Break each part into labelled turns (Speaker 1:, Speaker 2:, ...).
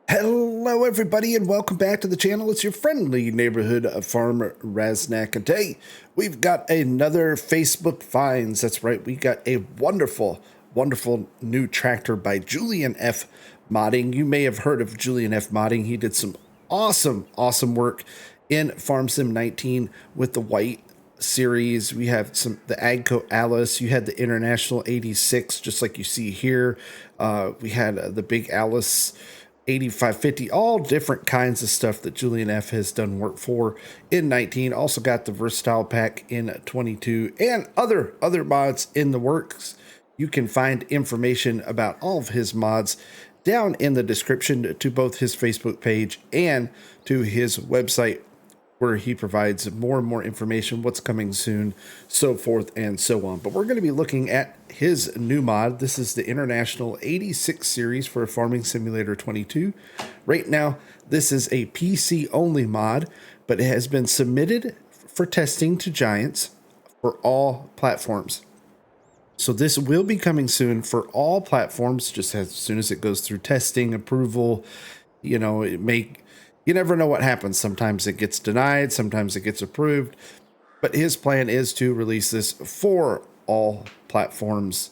Speaker 1: Hello everybody and welcome back to the channel. It's your friendly neighborhood farmer Raznac, and today we've got another Facebook finds. That's right, we got a wonderful new tractor by Julian F Modding. You may have heard of Julian F Modding. He did some awesome work in Farm Sim 19 with the white series. We have the Agco Alice. You had the International 86, just like you see here. We had the big Alice 8550, all different kinds of stuff that Julian F has done work for in 19. Also got the versatile pack in 22 and other mods in the works. You can find information about all of his mods down in the description to both his Facebook page and to his website, where he provides more and more information, what's coming soon, so forth and so on. But we're going to be looking at his new mod. This is the International 86 series for Farming Simulator 22. Right now, this is a PC only mod, but it has been submitted for testing to Giants for all platforms. So this will be coming soon for all platforms, just as soon as it goes through testing, approval. You know, you never know what happens. Sometimes it gets denied, sometimes it gets approved, but his plan is to release this for all platforms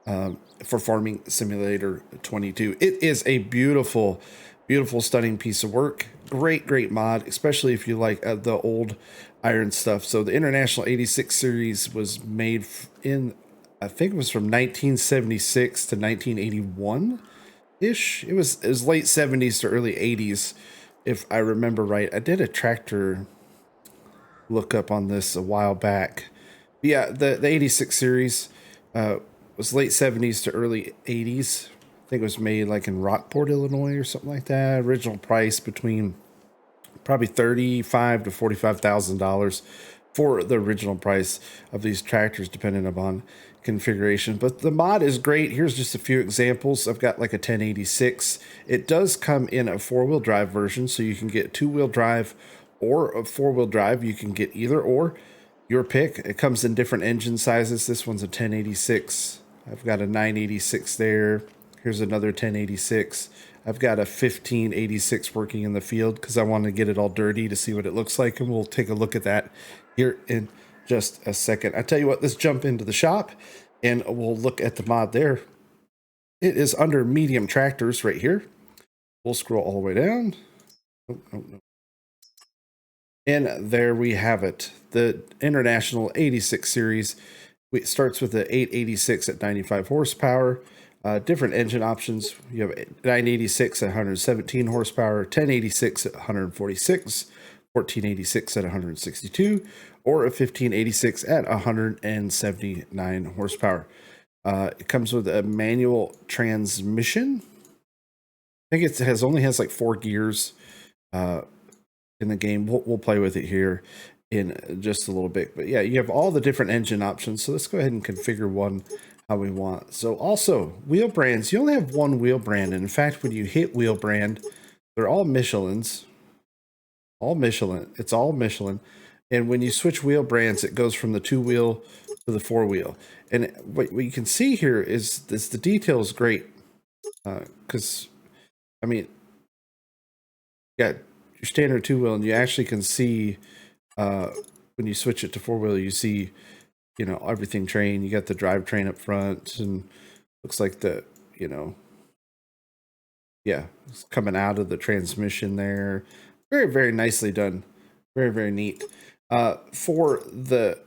Speaker 1: for Farming Simulator 22. It is a beautiful, stunning piece of work. Great mod, especially if you like the old iron stuff. So the International 86 series was made in, I think it was from 1976 to 1981 ish. It was late 70s to early 80s, if I remember right. I did a tractor lookup on this a while back. But yeah, the 86 series was late 70s to early 80s. I think it was made like in Rockport, Illinois or something like that. Original price between probably $35,000 to $45,000 for the original price of these tractors, depending upon configuration. But the mod is great. Here's just a few examples. I've got like a 1086. It does come in a four-wheel drive version, so you can get two-wheel drive or a four-wheel drive. You can get either or, your pick. It comes in different engine sizes. This one's a 1086. I've got a 986 there. Here's another 1086. I've got a 1586 working in the field because I want to get it all dirty to see what it looks like, and we'll take a look at that here in just a second. I tell you what, let's jump into the shop and we'll look at the mod there. It is under medium tractors right here. We'll scroll all the way down. Oh, no. And there we have it. The International 86 series. It starts with the 886 at 95 horsepower. Different engine options. You have 986 at 117 horsepower, 1086 at 146, 1486 at 162, or a 1586 at 179 horsepower. It comes with a manual transmission. I think it only has like 4 gears in the game. We'll play with it here in just a little bit. But yeah, you have all the different engine options. So let's go ahead and configure one how we want. So also wheel brands, you only have one wheel brand, and in fact when you hit wheel brand, they're all Michelin's. It's all Michelin. And when you switch wheel brands, it goes from the 2-wheel to the 4-wheel. And what you can see here is this, the detail is great, because I mean, you got your standard 2-wheel, and you actually can see when you switch it to 4-wheel, you see, you know, everything train. You got the drivetrain up front, and looks like the, you know, yeah, it's coming out of the transmission there. Very nicely done. Very neat. For the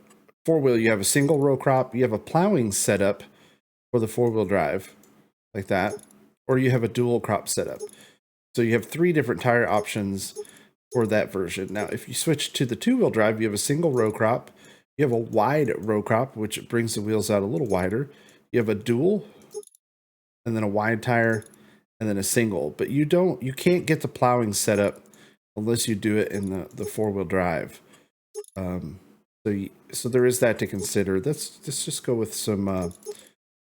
Speaker 1: 4-wheel, you have a single row crop. You have a plowing setup for the 4-wheel drive, like that, or you have a dual crop setup. So you have 3 different tire options for that version. Now, if you switch to the 2-wheel drive, you have a single row crop. You have a wide row crop, which brings the wheels out a little wider. You have a dual, and then a wide tire, and then a single. But you can't get the plowing setup unless you do it in the 4-wheel drive. So there is that to consider. Let's just go with some,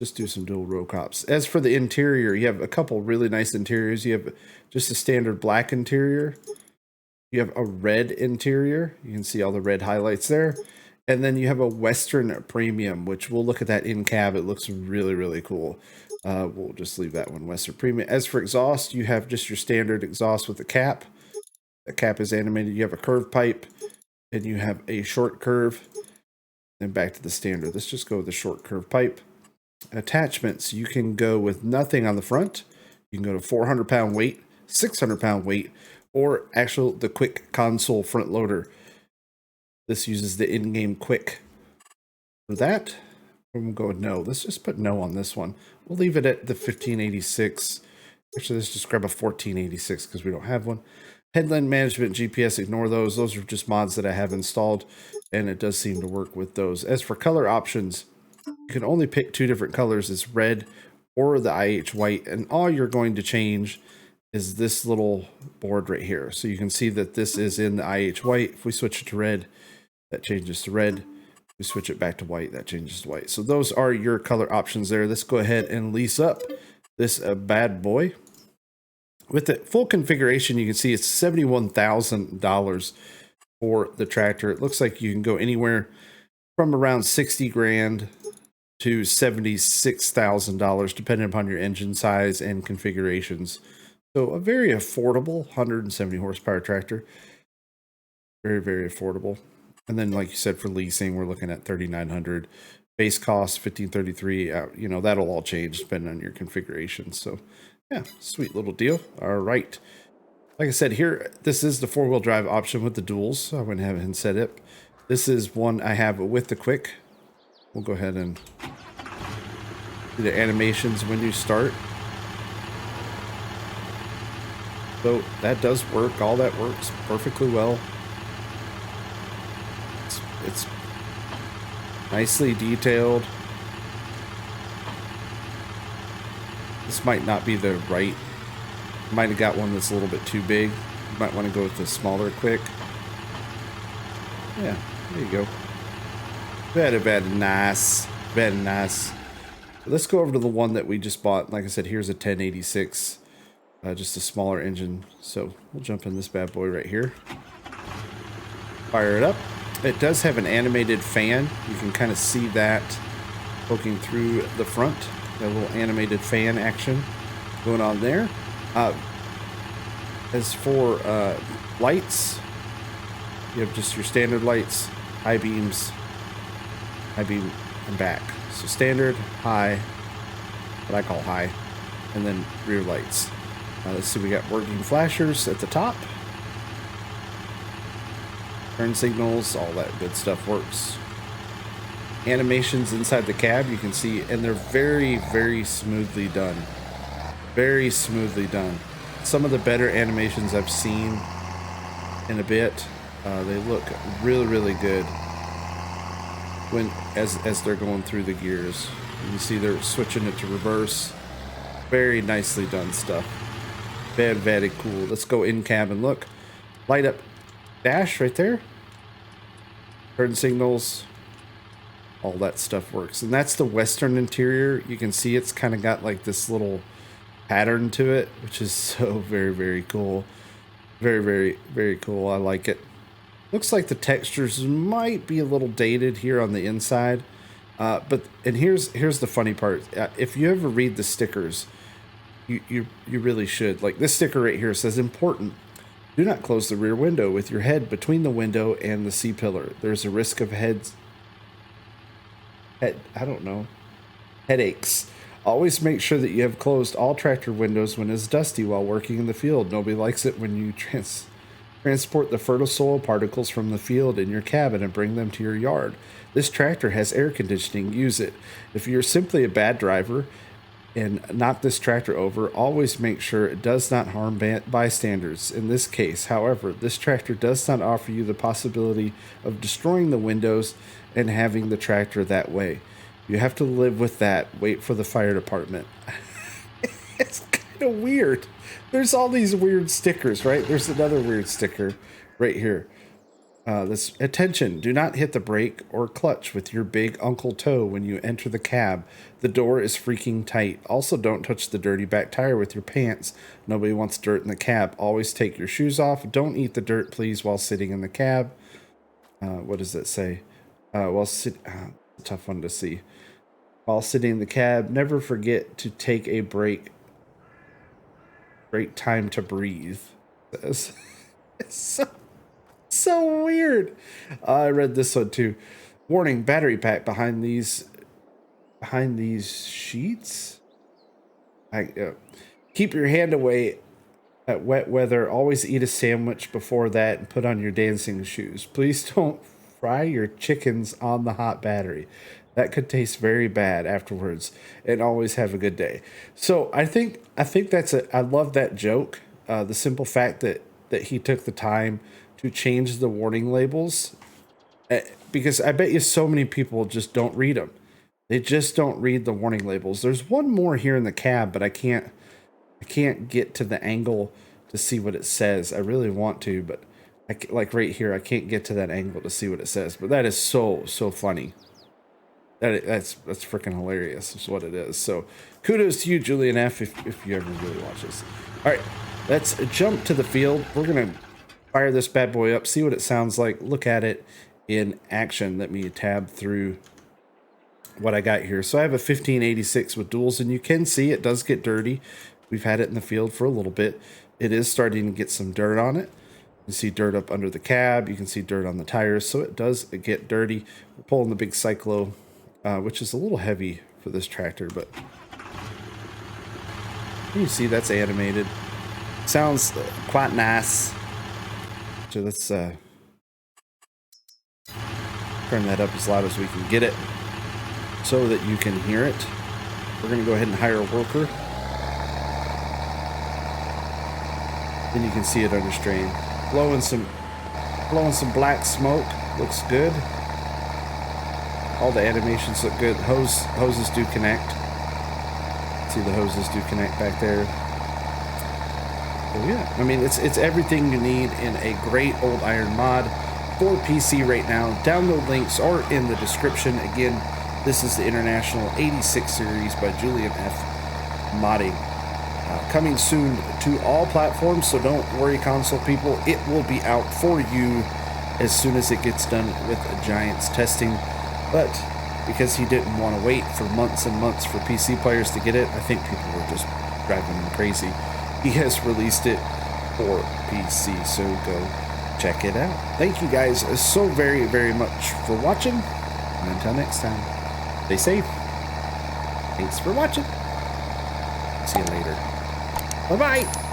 Speaker 1: just do some dual row crops. As for the interior, you have a couple really nice interiors. You have just a standard black interior. You have a red interior. You can see all the red highlights there. And then you have a Western Premium, which we'll look at that in cab. It looks really cool. We'll just leave that one Western Premium. As for exhaust, you have just your standard exhaust with the cap. The cap is animated. You have a curved pipe, and you have a short curve. Then back to the standard. Let's just go with the short curved pipe. Attachments, you can go with nothing on the front. You can go to 400-pound weight, 600-pound weight, or the quick console front loader. This uses the in-game quick. For that, I'm going with no. Let's just put no on this one. We'll leave it at the 1586. Actually, let's just grab a 1486 because we don't have one. Headland management, GPS, ignore those. Those are just mods that I have installed, and it does seem to work with those. As for color options, you can only pick 2 different colors. It's red or the IH white, and all you're going to change is this little board right here. So you can see that this is in the IH white. If we switch it to red, that changes to red. If we switch it back to white, that changes to white. So those are your color options there. Let's go ahead and lease up this bad boy. With the full configuration, you can see it's $71,000 for the tractor. It looks like you can go anywhere from around 60 grand to $76,000, depending upon your engine size and configurations. So a very affordable 170 horsepower tractor. Very, very affordable. And then, like you said, for leasing, we're looking at $3,900. Base cost $1,533. You know, that'll all change depending on your configuration. So yeah, sweet little deal. All right. Like I said, here, this is the 4-wheel drive option with the duals. So I went ahead and set it. This is one I have with the quick. We'll go ahead and do the animations when you start. So that does work. All that works perfectly well. It's nicely detailed. This might not be the right. Might have got one that's a little bit too big. You might want to go with the smaller quick. Yeah, there you go. Very nice. Very nice. Let's go over to the one that we just bought. Like I said, here's a 1086. Just a smaller engine. So we'll jump in this bad boy right here. Fire it up. It does have an animated fan. You can kind of see that poking through the front. Got a little animated fan action going on there. As for lights, you have just your standard lights, high beams, high beam, and back. So standard, high, what I call high, and then rear lights. Let's see, we got working flashers at the top. Turn signals, all that good stuff works. Animations inside the cab, you can see, and they're very, very smoothly done. Very smoothly done. Some of the better animations I've seen in a bit. They look really, really good when as they're going through the gears. You see they're switching it to reverse. Very nicely done stuff. Very, very cool. Let's go in cab and look. Light up dash right there. Turn signals. All that stuff works. And that's the Western interior. You can see it's kind of got like this little pattern to it, which is so very, very cool. Very, very, very cool. I like it. Looks like the textures might be a little dated here on the inside. But here's the funny part. If you ever read the stickers, you really should. Like this sticker right here says, important. Do not close the rear window with your head between the window and the C-pillar. There's a risk of headaches. Always make sure that you have closed all tractor windows when it's dusty while working in the field. Nobody likes it when you transport the fertile soil particles from the field in your cabin and bring them to your yard. This tractor has air conditioning. Use it. If you're simply a bad driver and knock this tractor over, always make sure it does not harm bystanders. In this case, however, this tractor does not offer you the possibility of destroying the windows and having the tractor that way. You have to live with that. Wait for the fire department. It's kind of weird. There's all these weird stickers, right? There's another weird sticker right here. This attention, do not hit the brake or clutch with your big uncle toe when you enter the cab. The door is freaking tight. Also, don't touch the dirty back tire with your pants. Nobody wants dirt in the cab. Always take your shoes off. Don't eat the dirt, please, while sitting in the cab. What does it say? A tough one to see. while sitting in the cab. Never forget to take a break. Great time to breathe. It's so weird. I read this one too. Warning: battery pack behind these sheets. Keep your hand away at wet weather. Always eat a sandwich before that and put on your dancing shoes. Please don't fry your chickens on the hot battery. That could taste very bad afterwards. And always have a good day. So I think that's I love that joke. The simple fact that he took the time to change the warning labels, because I bet you so many people just don't read them. They just don't read the warning labels. There's one more here in the cab, but I can't get to the angle to see what it says. I really want to, but like right here, I can't get to that angle to see what it says. But that is so funny. That's freaking hilarious. Is what it is. So kudos to you, Julian F. If you ever really watch this. All right, let's jump to the field. We're gonna fire this bad boy up, see what it sounds like, look at it in action. Let me tab through what I got here. So I have a 1586 with duals, and you can see it does get dirty. We've had it in the field for a little bit. It is starting to get some dirt on it. You see dirt up under the cab. You can see dirt on the tires. So it does get dirty. We're pulling the big Cyclo, which is a little heavy for this tractor, but you see that's animated. Sounds quite nice. So let's turn that up as loud as we can get it so that you can hear it. We're going to go ahead and hire a worker. Then you can see it under strain. Blowing some black smoke. Looks good. All the animations look good. Hoses do connect. See the hoses do connect back there. So yeah, I mean, it's everything you need in a great old iron mod for PC right now. Download links are in the description. Again, this is the International 86 series by Julian F. Modding. Coming soon to all platforms, so don't worry, console people. It will be out for you as soon as it gets done with Giants testing. But because he didn't want to wait for months and months for PC players to get it, I think people were just driving him crazy. He has released it for PC, so go check it out. Thank you guys so very, very much for watching. And until next time, stay safe. Thanks for watching. See you later. Bye-bye.